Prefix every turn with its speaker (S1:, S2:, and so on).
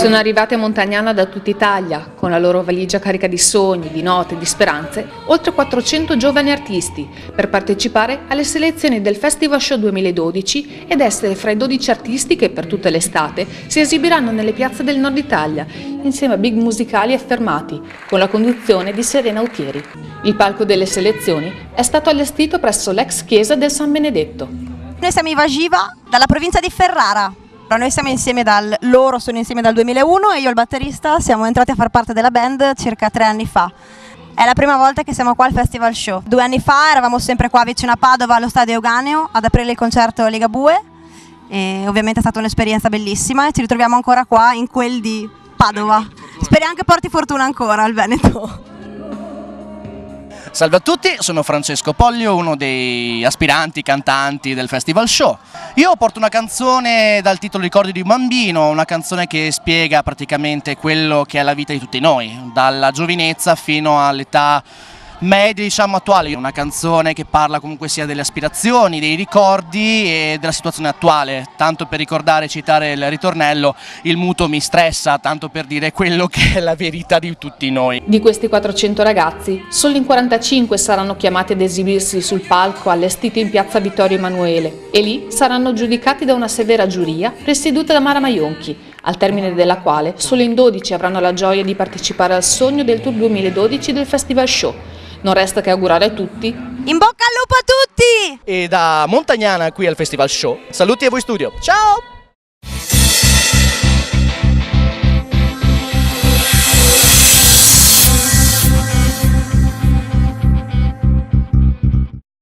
S1: Sono arrivate a Montagnana da tutta Italia, con la loro valigia carica di sogni, di note e di speranze, oltre 400 giovani artisti, per partecipare alle selezioni del Festival Show 2012 ed essere fra i 12 artisti che per tutta l'estate si esibiranno nelle piazze del nord Italia, insieme a big musicali affermati, con la conduzione di Serena Autieri. Il palco delle selezioni è stato allestito presso l'ex chiesa del San Benedetto.
S2: Noi siamo i Vagiva, dalla provincia di Ferrara. Noi siamo insieme loro sono insieme dal 2001 e io e il batterista siamo entrati a far parte della band circa 3 anni fa. È la prima volta che siamo qua al Festival Show. 2 anni fa eravamo sempre qua vicino a Padova allo Stadio Euganeo ad aprire il concerto Ligabue e ovviamente è stata un'esperienza bellissima e ci ritroviamo ancora qua in quel di Padova. Speriamo che porti fortuna ancora al Veneto.
S3: Salve a tutti, sono Francesco Pollio, uno dei aspiranti cantanti del Festival Show. Io porto una canzone dal titolo Ricordi di un bambino, una canzone che spiega praticamente quello che è la vita di tutti noi, dalla giovinezza fino all'età media, diciamo, attuale. Una canzone che parla comunque sia delle aspirazioni, dei ricordi e della situazione attuale. Tanto per ricordare e citare il ritornello, il muto mi stressa, tanto per dire quello che è la verità di tutti noi.
S1: Di questi 400 ragazzi, solo in 45 saranno chiamati ad esibirsi sul palco allestito in piazza Vittorio Emanuele e lì saranno giudicati da una severa giuria presieduta da Mara Maionchi, al termine della quale solo in 12 avranno la gioia di partecipare al sogno del Tour 2012 del Festival Show. Non resta che augurare a tutti
S2: In bocca al lupo a tutti!
S3: E da Montagnana qui al Festival Show, saluti a voi studio, ciao!